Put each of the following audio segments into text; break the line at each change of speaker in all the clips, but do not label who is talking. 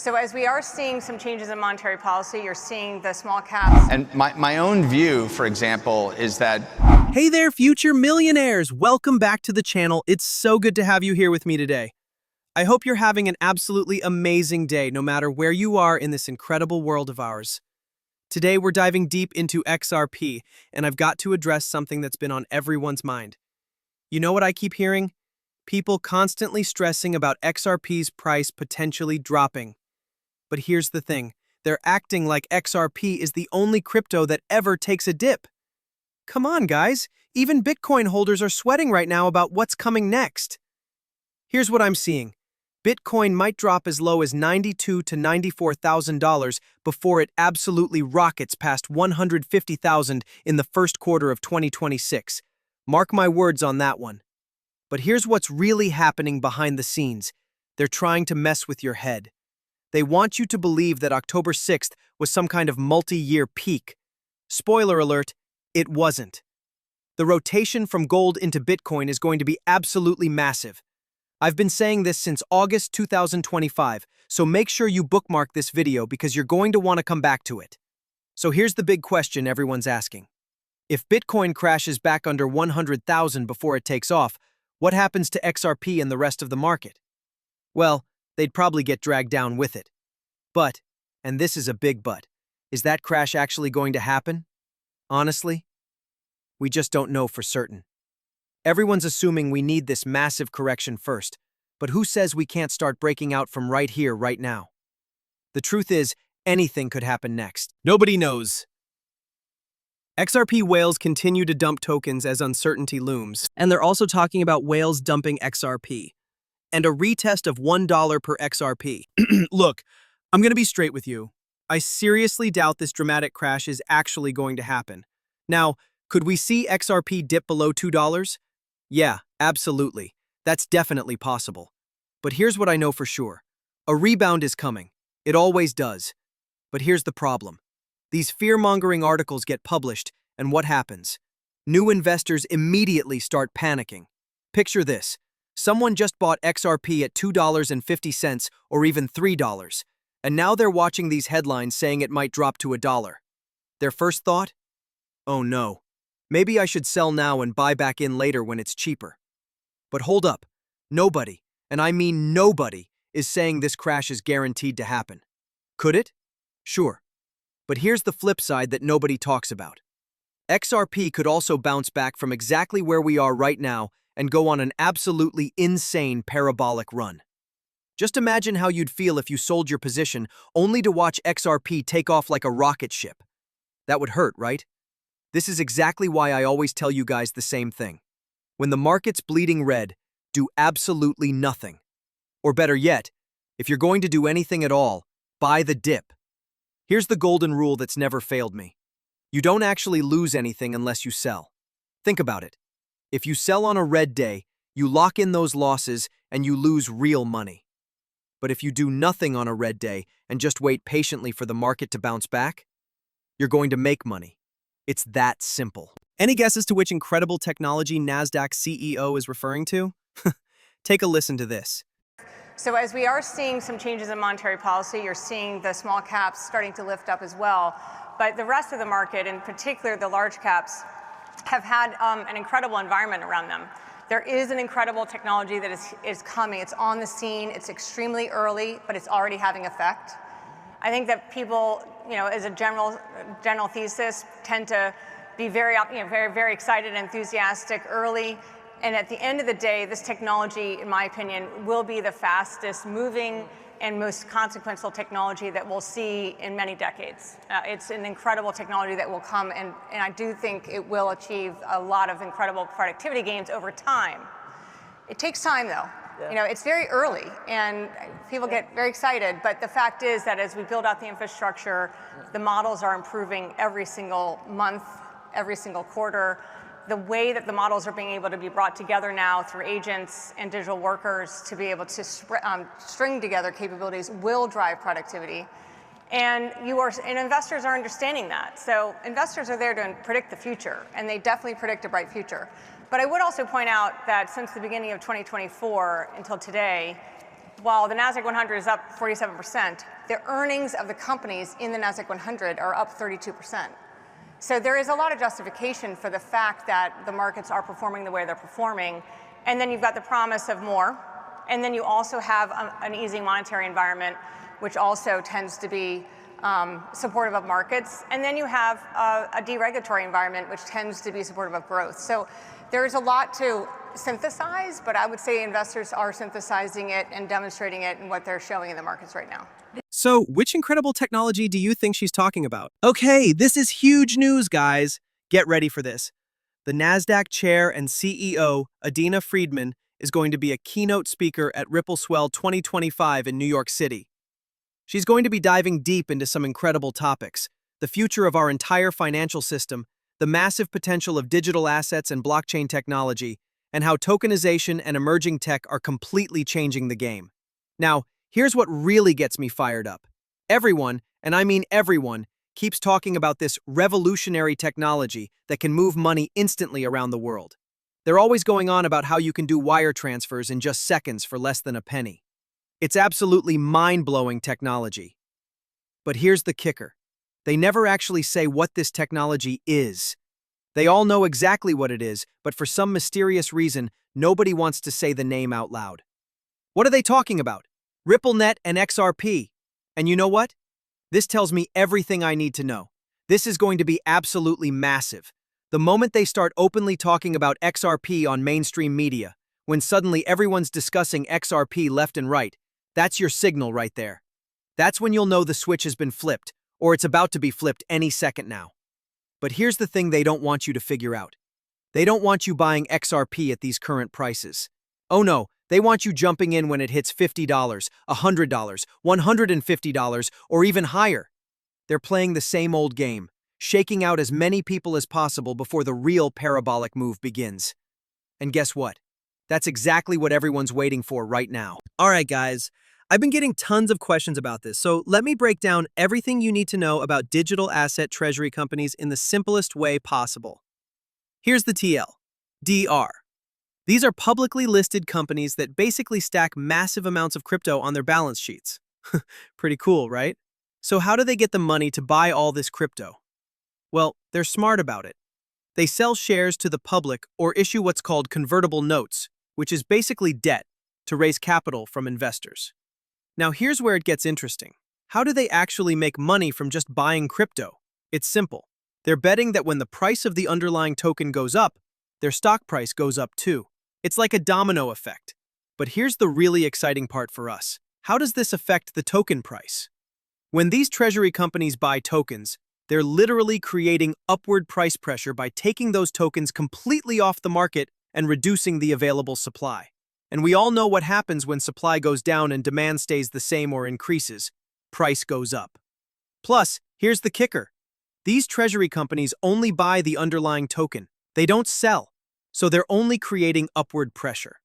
So as we are seeing some changes in monetary policy, you're seeing the small caps.
And my own view, for example, is that...
Hey there, future millionaires! Welcome back to the channel. It's so good to have you here with me today. I hope you're having an absolutely amazing day, no matter where you are in this incredible world of ours. Today, we're diving deep into XRP, and I've got to address something that's been on everyone's mind. You know what I keep hearing? People constantly stressing about XRP's price potentially dropping. But here's the thing, they're acting like XRP is the only crypto that ever takes a dip. Come on, guys, even Bitcoin holders are sweating right now about what's coming next. Here's what I'm seeing. Bitcoin might drop as low as $92,000 to $94,000 before it absolutely rockets past $150,000 in the first quarter of 2026. Mark my words on that one. But here's what's really happening behind the scenes. They're trying to mess with your head. They want you to believe that October 6th was some kind of multi-year peak. Spoiler alert, it wasn't. The rotation from gold into Bitcoin is going to be absolutely massive. I've been saying this since August 2025, so make sure you bookmark this video because you're going to want to come back to it. So here's the big question everyone's asking. If Bitcoin crashes back under 100,000 before it takes off, what happens to XRP and the rest of the market? Well, they'd probably get dragged down with it. But, and this is a big but, is that crash actually going to happen? Honestly, we just don't know for certain. Everyone's assuming we need this massive correction first, but who says we can't start breaking out from right here, right now? The truth is, anything could happen next. Nobody knows. XRP whales continue to dump tokens as uncertainty looms, and they're also talking about whales dumping XRP. And a retest of $1 per XRP. Look, I'm going to be straight with you. I seriously doubt this dramatic crash is actually going to happen. Now, could we see XRP dip below $2? Yeah, absolutely. That's definitely possible. But here's what I know for sure. A rebound is coming. It always does. But here's the problem. These fear-mongering articles get published, and what happens? New investors immediately start panicking. Picture this. Someone just bought XRP at $2.50 or even $3, and now they're watching these headlines saying it might drop to $1. Their first thought? Oh no, maybe I should sell now and buy back in later when it's cheaper. But hold up, nobody, and I mean nobody, is saying this crash is guaranteed to happen. Could it? Sure. But here's the flip side that nobody talks about. XRP could also bounce back from exactly where we are right now and go on an absolutely insane parabolic run. Just imagine how you'd feel if you sold your position only to watch XRP take off like a rocket ship. That would hurt, right? This is exactly why I always tell you guys the same thing. When the market's bleeding red, do absolutely nothing. Or better yet, if you're going to do anything at all, buy the dip. Here's the golden rule that's never failed me. You don't actually lose anything unless you sell. Think about it. If you sell on a red day, you lock in those losses and you lose real money. But if you do nothing on a red day and just wait patiently for the market to bounce back, you're going to make money. It's that simple. Any guesses to which incredible technology NASDAQ CEO is referring to? Take a listen to this.
So as we are seeing some changes in monetary policy, you're seeing the small caps starting to lift up as well. But the rest of the market, in particular the large caps, have had an incredible environment around them. There is an incredible technology that is coming. It's on the scene. It's extremely early, but it's already having effect. I think that people, as a general thesis, tend to be very excited and enthusiastic early. And at the end of the day, this technology, in my opinion, will be the fastest moving and most consequential technology that we'll see in many decades. It's an incredible technology that will come, and I do think it will achieve a lot of incredible productivity gains over time. It takes time, though. Yeah. It's very early, and people get very excited, but the fact is that as we build out the infrastructure, the models are improving every single month, every single quarter. The way that the models are being able to be brought together now through agents and digital workers to be able to string together capabilities will drive productivity. And investors are understanding that. So investors are there to predict the future, and they definitely predict a bright future. But I would also point out that since the beginning of 2024 until today, while the NASDAQ 100 is up 47%, the earnings of the companies in the NASDAQ 100 are up 32%. So there is a lot of justification for the fact that the markets are performing the way they're performing. And then you've got the promise of more. And then you also have an easing monetary environment, which also tends to be supportive of markets. And then you have a deregulatory environment, which tends to be supportive of growth. So there's a lot to synthesize, but I would say investors are synthesizing it and demonstrating it in what they're showing in the markets right now.
So, which incredible technology do you think she's talking about? Okay, this is huge news, guys. Get ready for this. The NASDAQ chair and CEO, Adena Friedman, is going to be a keynote speaker at Swell 2025 in New York City. She's going to be diving deep into some incredible topics: the future of our entire financial system, the massive potential of digital assets and blockchain technology, and how tokenization and emerging tech are completely changing the game. Now, here's what really gets me fired up. Everyone, and I mean everyone, keeps talking about this revolutionary technology that can move money instantly around the world. They're always going on about how you can do wire transfers in just seconds for less than a penny. It's absolutely mind-blowing technology. But here's the kicker. They never actually say what this technology is. They all know exactly what it is, but for some mysterious reason, nobody wants to say the name out loud. What are they talking about? RippleNet and XRP. And you know what? This tells me everything I need to know. This is going to be absolutely massive. The moment they start openly talking about XRP on mainstream media, when suddenly everyone's discussing XRP left and right, that's your signal right there. That's when you'll know the switch has been flipped, or it's about to be flipped any second now. But here's the thing they don't want you to figure out. They don't want you buying XRP at these current prices. Oh no, they want you jumping in when it hits $50, $100, $150, or even higher. They're playing the same old game, shaking out as many people as possible before the real parabolic move begins. And guess what? That's exactly what everyone's waiting for right now. All right, guys. I've been getting tons of questions about this, so let me break down everything you need to know about digital asset treasury companies in the simplest way possible. Here's the TL. DR. These are publicly listed companies that basically stack massive amounts of crypto on their balance sheets. Pretty cool, right? So how do they get the money to buy all this crypto? Well, they're smart about it. They sell shares to the public or issue what's called convertible notes, which is basically debt, to raise capital from investors. Now here's where it gets interesting. How do they actually make money from just buying crypto? It's simple. They're betting that when the price of the underlying token goes up, their stock price goes up too. It's like a domino effect. But here's the really exciting part for us. How does this affect the token price? When these treasury companies buy tokens, they're literally creating upward price pressure by taking those tokens completely off the market and reducing the available supply. And we all know what happens when supply goes down and demand stays the same or increases. Price goes up. Plus, here's the kicker. These treasury companies only buy the underlying token. They don't sell, so they're only creating upward pressure.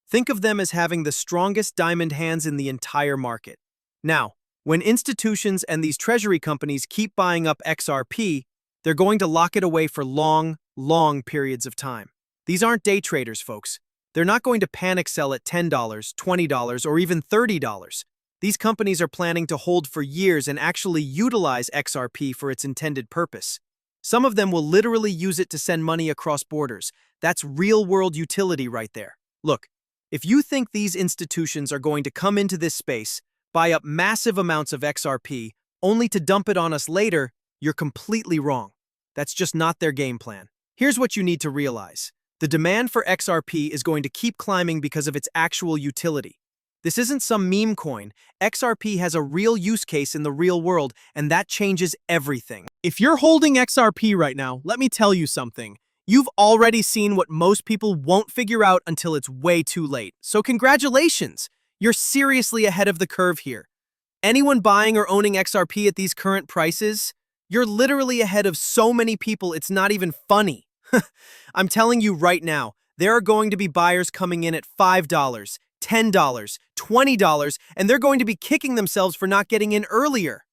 Think of them as having the strongest diamond hands in the entire market. Now, when institutions and these treasury companies keep buying up XRP, they're going to lock it away for long, long periods of time. These aren't day traders, folks. They're not going to panic sell at $10, $20, or even $30. These companies are planning to hold for years and actually utilize XRP for its intended purpose. Some of them will literally use it to send money across borders. That's real-world utility right there. Look, if you think these institutions are going to come into this space, buy up massive amounts of XRP, only to dump it on us later, you're completely wrong. That's just not their game plan. Here's what you need to realize. The demand for XRP is going to keep climbing because of its actual utility. This isn't some meme coin. XRP has a real use case in the real world, and that changes everything. If you're holding XRP right now, let me tell you something. You've already seen what most people won't figure out until it's way too late. So congratulations! You're seriously ahead of the curve here. Anyone buying or owning XRP at these current prices, you're literally ahead of so many people it's not even funny. I'm telling you right now, there are going to be buyers coming in at $5, $10, $20, and they're going to be kicking themselves for not getting in earlier.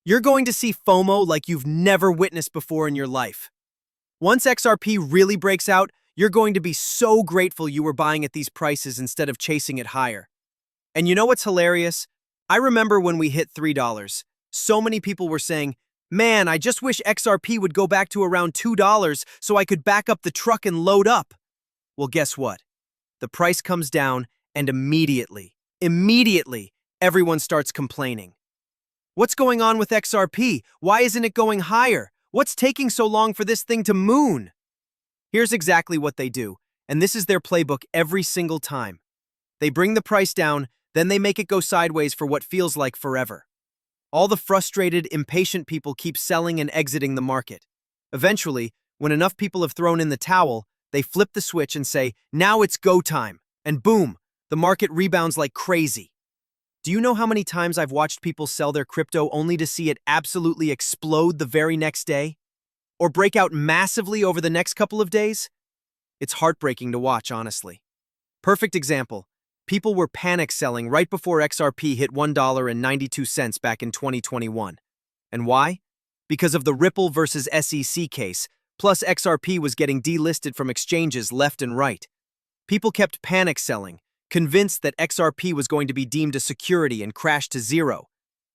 You're going to see FOMO like you've never witnessed before in your life. Once XRP really breaks out, you're going to be so grateful you were buying at these prices instead of chasing it higher. And you know what's hilarious? I remember when we hit $3. So many people were saying, man, I just wish XRP would go back to around $2 so I could back up the truck and load up. Well, guess what? The price comes down and immediately, everyone starts complaining. What's going on with XRP? Why isn't it going higher? What's taking so long for this thing to moon? Here's exactly what they do, and this is their playbook every single time. They bring the price down, then they make it go sideways for what feels like forever. All the frustrated, impatient people keep selling and exiting the market. Eventually, when enough people have thrown in the towel, they flip the switch and say, now it's go time. And boom, the market rebounds like crazy. Do you know how many times I've watched people sell their crypto only to see it absolutely explode the very next day? Or break out massively over the next couple of days? It's heartbreaking to watch, honestly. Perfect example. People were panic selling right before XRP hit $1.92 back in 2021. And why? Because of the Ripple versus SEC case, plus XRP was getting delisted from exchanges left and right. People kept panic selling, convinced that XRP was going to be deemed a security and crash to zero.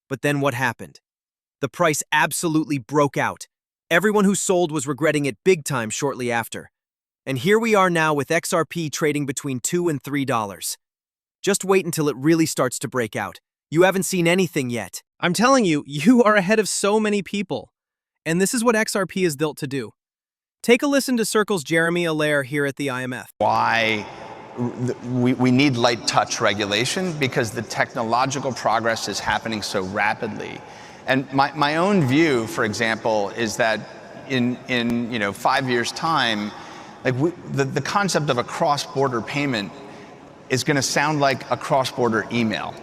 But then what happened? The price absolutely broke out. Everyone who sold was regretting it big time shortly after. And here we are now with XRP trading between $2 and $3. Just wait until it really starts to break out. You haven't seen anything yet.
I'm telling you, you are ahead of so many people. And this is what XRP is built to do. Take a listen to Circle's Jeremy Allaire here at the IMF.
Why we need light touch regulation, because the technological progress is happening so rapidly. And my own view, for example, is that in 5 years' time, like the concept of a cross-border payment is going to sound like a cross-border email.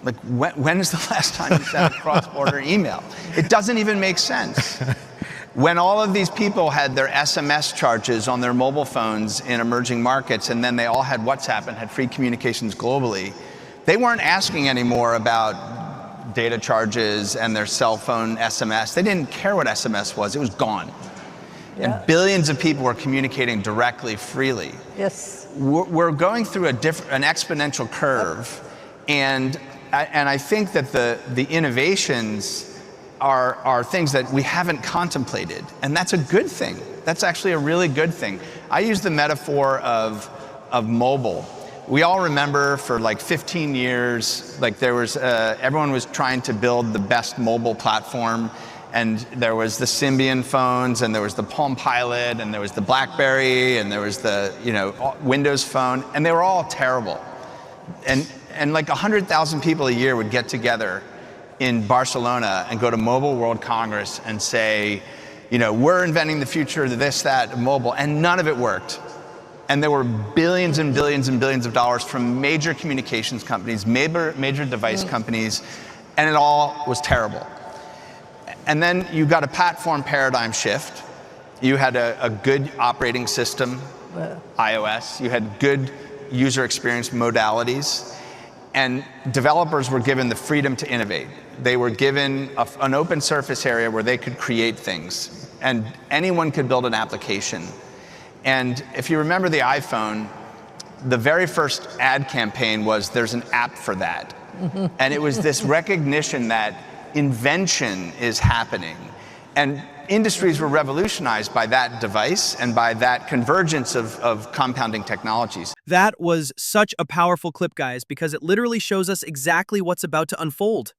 Like when is the last time you sent a cross-border email? It doesn't even make sense. When all of these people had their SMS charges on their mobile phones in emerging markets, and then they all had WhatsApp and had free communications globally, they weren't asking anymore about data charges and their cell phone SMS. They didn't care what SMS was, it was gone. Yeah. And billions of people were communicating directly, freely.
Yes.
We're going through an exponential curve, and I think that the innovations are things that we haven't contemplated, and that's a good thing. That's actually a really good thing. I use the metaphor of mobile. We all remember for like 15 years, like there was everyone was trying to build the best mobile platform, and there was the Symbian phones, and there was the Palm Pilot, and there was the BlackBerry, and there was the Windows Phone, and they were all terrible. And like 100,000 people a year would get together in Barcelona and go to Mobile World Congress and say, we're inventing the future of this, that, mobile, and none of it worked. And there were billions and billions and billions of dollars from major communications companies, major device companies, and it all was terrible. And then you got a platform paradigm shift. You had a good operating system, iOS. You had good user experience modalities. And developers were given the freedom to innovate. They were given an open surface area where they could create things. And anyone could build an application. And if you remember the iPhone, the very first ad campaign was, there's an app for that. And it was this recognition that invention is happening. And industries were revolutionized by that device and by that convergence of compounding technologies.
That was such a powerful clip, guys, because it literally shows us exactly what's about to unfold.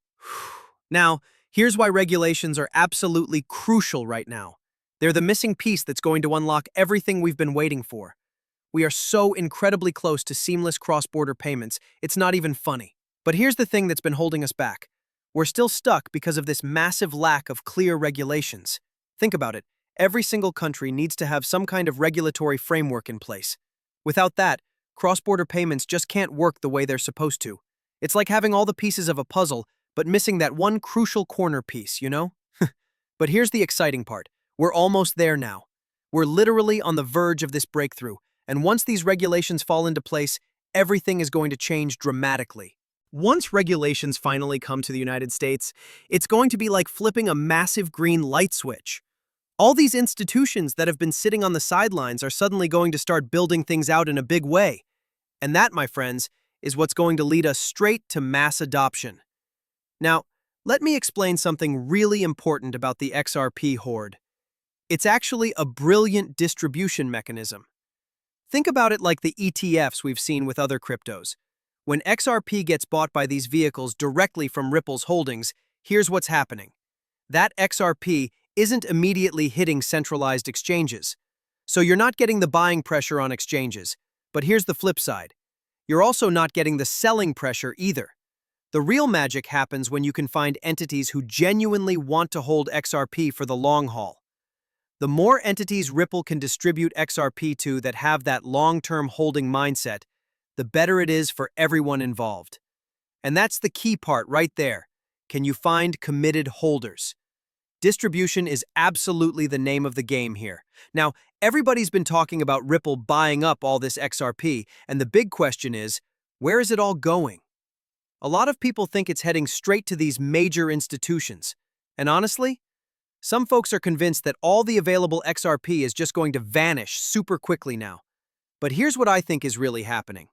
Now, here's why regulations are absolutely crucial right now. They're the missing piece that's going to unlock everything we've been waiting for. We are so incredibly close to seamless cross-border payments, it's not even funny. But here's the thing that's been holding us back. We're still stuck because of this massive lack of clear regulations. Think about it. Every single country needs to have some kind of regulatory framework in place. Without that, cross-border payments just can't work the way they're supposed to. It's like having all the pieces of a puzzle, but missing that one crucial corner piece, But here's the exciting part. We're almost there now. We're literally on the verge of this breakthrough, and once these regulations fall into place, everything is going to change dramatically. Once regulations finally come to the United States, it's going to be like flipping a massive green light switch. All these institutions that have been sitting on the sidelines are suddenly going to start building things out in a big way. And that, my friends, is what's going to lead us straight to mass adoption. Now, let me explain something really important about the XRP hoard. It's actually a brilliant distribution mechanism. Think about it like the ETFs we've seen with other cryptos. When XRP gets bought by these vehicles directly from Ripple's holdings, here's what's happening. That XRP isn't immediately hitting centralized exchanges. So you're not getting the buying pressure on exchanges. But here's the flip side. You're also not getting the selling pressure either. The real magic happens when you can find entities who genuinely want to hold XRP for the long haul. The more entities Ripple can distribute XRP to that have that long-term holding mindset, the better it is for everyone involved. And that's the key part right there. Can you find committed holders? Distribution is absolutely the name of the game here. Now, everybody's been talking about Ripple buying up all this XRP, and the big question is, where is it all going? A lot of people think it's heading straight to these major institutions. And honestly, some folks are convinced that all the available XRP is just going to vanish super quickly now. But here's what I think is really happening.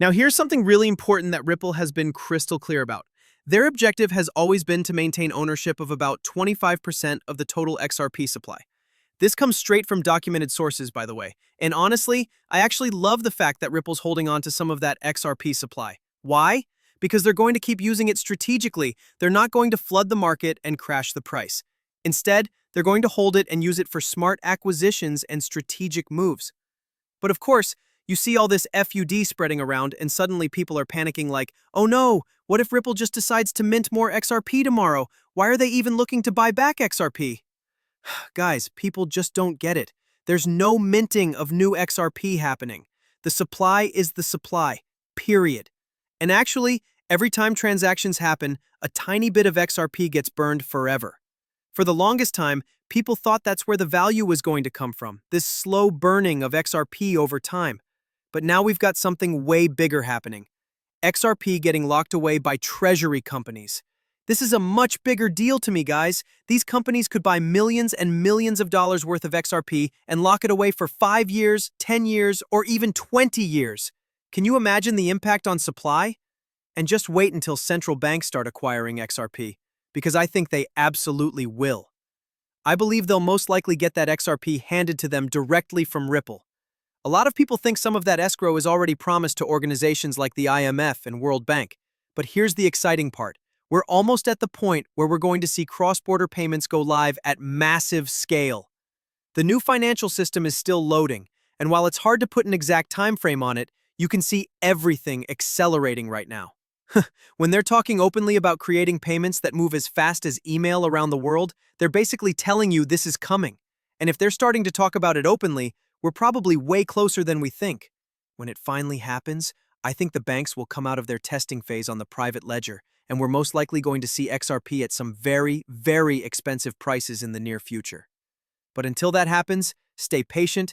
Now, here's something really important that Ripple has been crystal clear about. Their objective has always been to maintain ownership of about 25% of the total XRP supply. This comes straight from documented sources, by the way. And honestly, I actually love the fact that Ripple's holding on to some of that XRP supply. Why? Because they're going to keep using it strategically. They're not going to flood the market and crash the price. Instead, they're going to hold it and use it for smart acquisitions and strategic moves. But of course, you see all this FUD spreading around and suddenly people are panicking like, oh no, what if Ripple just decides to mint more XRP tomorrow? Why are they even looking to buy back XRP? Guys, people just don't get it. There's no minting of new XRP happening. The supply is the supply, period. And actually, every time transactions happen, a tiny bit of XRP gets burned forever. For the longest time, people thought that's where the value was going to come from, this slow burning of XRP over time. But now we've got something way bigger happening. XRP getting locked away by treasury companies. This is a much bigger deal to me, guys. These companies could buy millions and millions of dollars worth of XRP and lock it away for 5 years, 10 years, or even 20 years. Can you imagine the impact on supply? And just wait until central banks start acquiring XRP, because I think they absolutely will. I believe they'll most likely get that XRP handed to them directly from Ripple. A lot of people think some of that escrow is already promised to organizations like the IMF and World Bank. But here's the exciting part. We're almost at the point where we're going to see cross-border payments go live at massive scale. The new financial system is still loading, and while it's hard to put an exact time frame on it, you can see everything accelerating right now. When they're talking openly about creating payments that move as fast as email around the world, they're basically telling you this is coming. And if they're starting to talk about it openly, we're probably way closer than we think. When it finally happens, I think the banks will come out of their testing phase on the private ledger, and we're most likely going to see XRP at some very, very expensive prices in the near future. But until that happens, stay patient